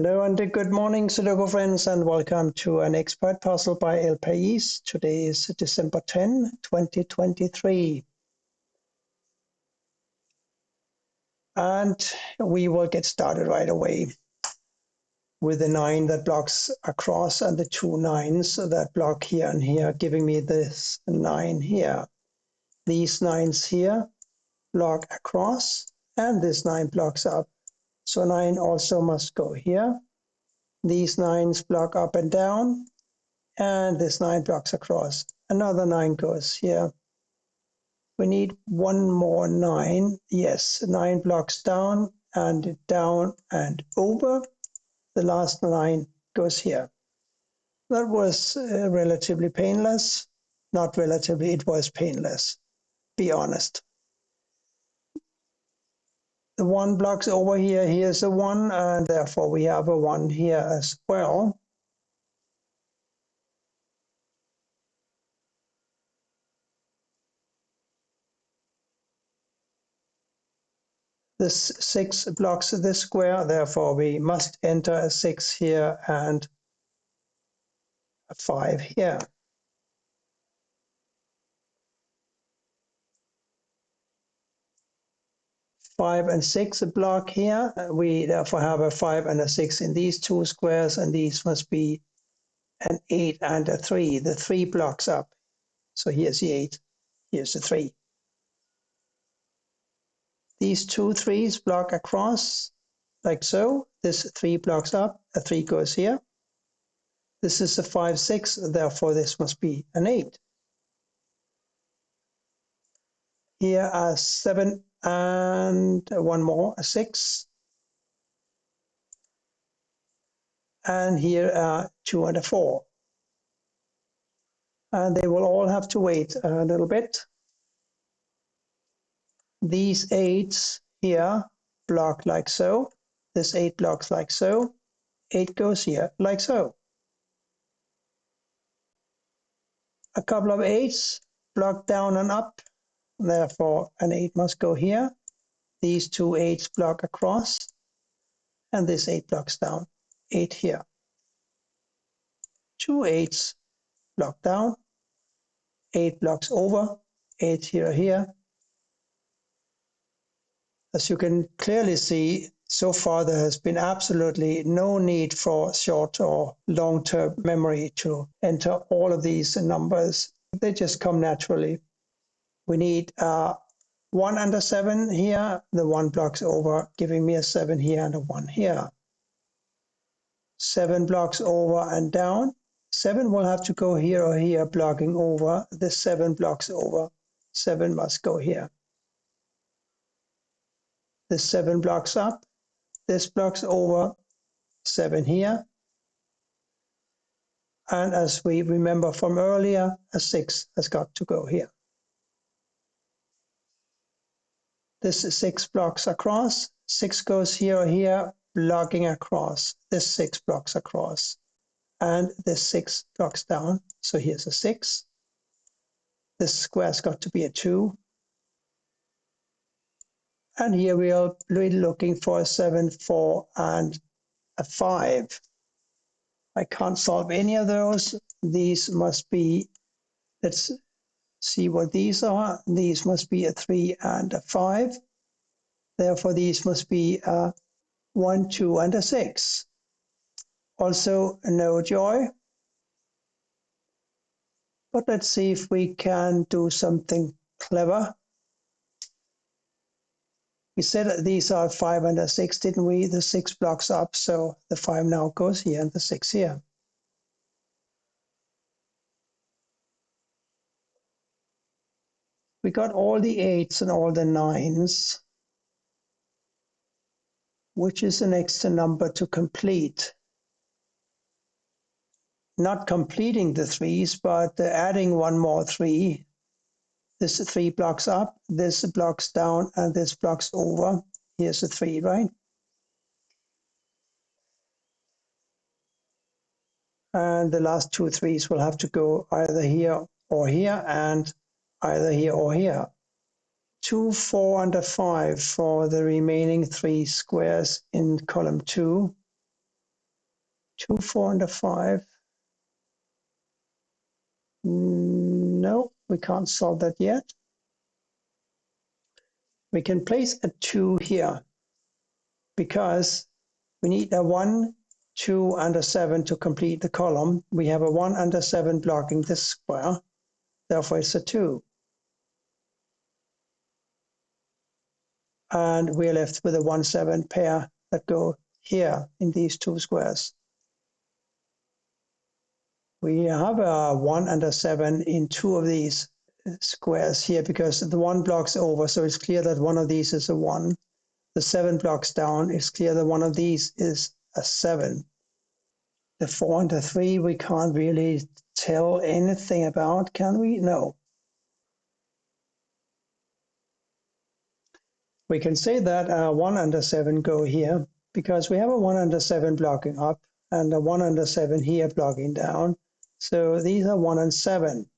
Hello and good morning, Sudoku friends, and welcome to an expert puzzle by El País. Today is December 10, 2023. And we will get started right away with the 9 that blocks across and the 2 9s that block here and here, giving me this 9 here. These 9s here block across, and this 9 blocks up. So 9 also must go here. These 9s block up and down, and this 9 blocks across. Another 9 goes here. We need one more 9. Yes, 9 blocks down and over. The last 9 goes here. That was relatively painless. Not relatively, it was painless. Be honest. The 1 blocks over here. Here's a 1, and therefore we have a 1 here as well. This 6 blocks this square, therefore we must enter a 6 here and a 5 here. Five and 6 block here. We therefore have a 5 and a 6 in these 2 squares, and these must be an 8 and a 3. The 3 blocks up. So here's the 8, here's the 3. These 2 3s block across, like so. This 3 blocks up, a 3 goes here. This is a 5 6, therefore this must be an 8. Here are 7 and one more, a 6. And here are 2 and a 4. And they will all have to wait a little bit. These 8s here block like so. This 8 blocks like so. 8 goes here like so. A couple of 8s block down and up. Therefore, an 8 must go here. These 2 8s block across. And this 8 blocks down. 8 here. 2 8s block down. 8 blocks over. 8 here. As you can clearly see, so far there has been absolutely no need for short or long-term memory to enter all of these numbers. They just come naturally. We need 1 and a 7 here. The 1 blocks over, giving me a 7 here and a 1 here. 7 blocks over and down. 7 will have to go here or here, blocking over. The 7 blocks over. 7 must go here. This 7 blocks up, this blocks over, 7 here. And as we remember from earlier, a 6 has got to go here. This 6 blocks across, 6 goes here or here, blocking across. This 6 blocks across. And this 6 blocks down, so here's a 6. This square's got to be a 2. And here we are really looking for a 7, 4, and a 5. I can't solve any of those. These must be, let's see what these are. These must be a 3 and a 5. Therefore, these must be a 1, 2, and a 6. Also, no joy. But let's see if we can do something clever. We said that these are 5 and a 6, didn't we? The 6 blocks up, so the 5 now goes here and the 6 here. We got all the 8s and all the 9s. Which is the next number to complete? Not completing the 3s, but adding one more 3. This 3 blocks up, this blocks down, and this blocks over. Here's a 3, right? And the last 2 3s will have to go either here or here, and either here or here. 2, 4, and a 5 for the remaining 3 squares in column 2. 2, 4, and a 5. No, we can't solve that yet. We can place a 2 here because we need a 1, 2, and a 7 to complete the column. We have a 1 and a 7 blocking this square, therefore it's a 2. And we're left with a 1, 7 pair that go here in these two squares. We have a 1 and a 7 in two of these squares here because the 1 blocks over, so it's clear that one of these is a 1. The 7 blocks down, it's clear that one of these is a 7. The 4 and the 3 we can't really tell anything about, can we? No. We can say that a 1 and a 7 go here because we have a 1 and a 7 blocking up and a 1 and a 7 here blocking down. So these are 1 and 7.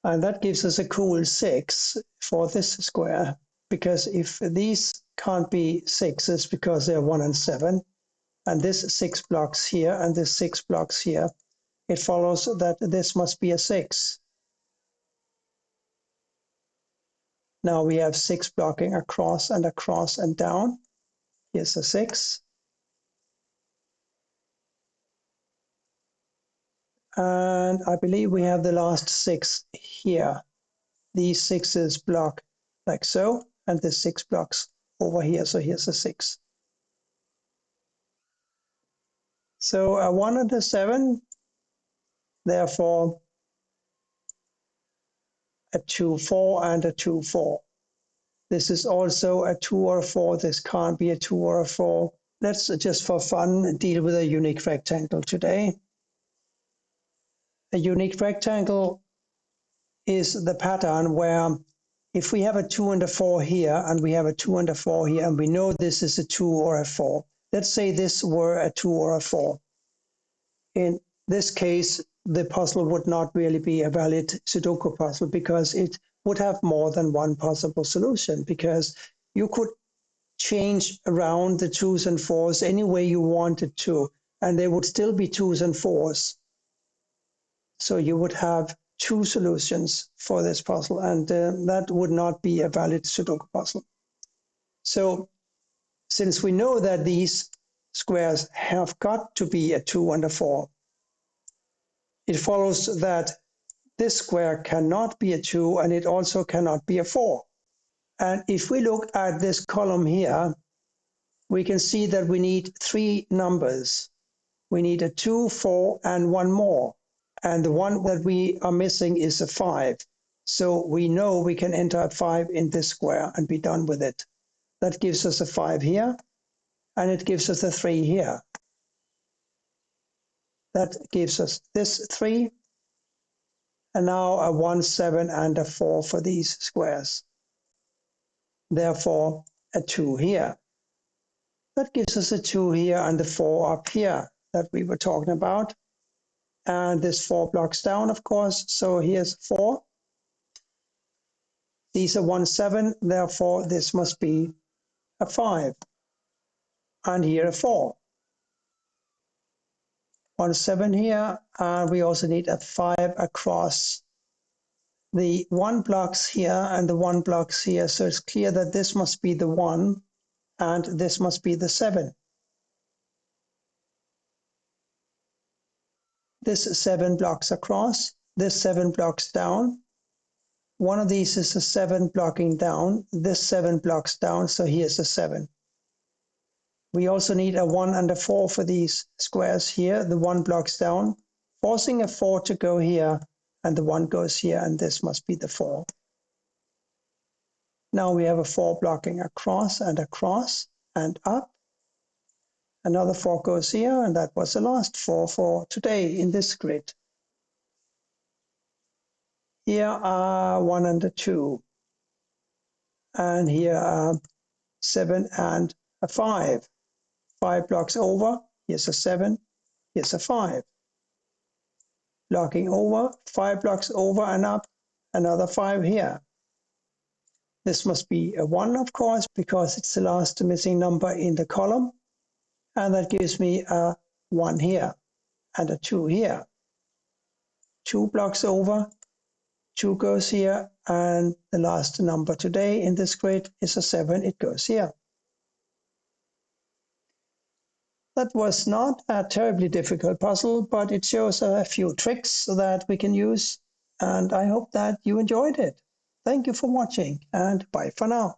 And that gives us a cool 6 for this square, because if these can't be 6s because they're 1 and 7, and this 6 blocks here and this 6 blocks here, it follows that this must be a 6. Now we have 6 blocking across and down. Here's a 6. And I believe we have the last 6 here. These 6s block like so, and the 6 blocks over here, so here's a 6. So a 1 and a 7, therefore a 2, 4 and a 2, 4. This is also a 2 or a 4. This can't be a 2 or a 4. Let's just for fun deal with a unique rectangle today. A unique rectangle is the pattern where if we have a 2 and a 4 here, and we have a 2 and a 4 here, and we know this is a 2 or a 4. Let's say this were a 2 or a 4. In this case, the puzzle would not really be a valid Sudoku puzzle because it would have more than one possible solution, because you could change around the 2s and 4s any way you wanted to, and they would still be 2s and 4s. So you would have 2 solutions for this puzzle, and that would not be a valid Sudoku puzzle. So since we know that these squares have got to be a 2 and a 4, it follows that this square cannot be a 2 and it also cannot be a 4. And if we look at this column here, we can see that we need 3 numbers. We need a 2, 4, and 1 more. And the one that we are missing is a 5. So we know we can enter a 5 in this square and be done with it. That gives us a 5 here, and it gives us a 3 here. That gives us this 3, and now a 1, 7, and a 4 for these squares. Therefore, a 2 here. That gives us a 2 here and a 4 up here that we were talking about. And this 4 blocks down, of course. So here's 4. These are 1, 7. Therefore, this must be a 5. And here a 4. 1, 7 here. And we also need a 5 across. The 1 blocks here and the 1 blocks here. So it's clear that this must be the 1 and this must be the 7. This 7 blocks across, this 7 blocks down. One of these is a 7 blocking down, this 7 blocks down, so here's a 7. We also need a 1 and a 4 for these squares here. The 1 blocks down, forcing a 4 to go here, and the 1 goes here, and this must be the 4. Now we have a 4 blocking across and up. Another 4 goes here, and that was the last 4 for today in this grid. Here are 1 and a 2. And here are 7 and a 5. 5 blocks over, here's a 7, here's a 5. Blocking over, 5 blocks over and up, another 5 here. This must be a 1, of course, because it's the last missing number in the column. And that gives me a 1 here and a 2 here. 2 blocks over, 2 goes here, and the last number today in this grid is a 7, it goes here. That was not a terribly difficult puzzle, but it shows a few tricks that we can use, and I hope that you enjoyed it. Thank you for watching, and bye for now.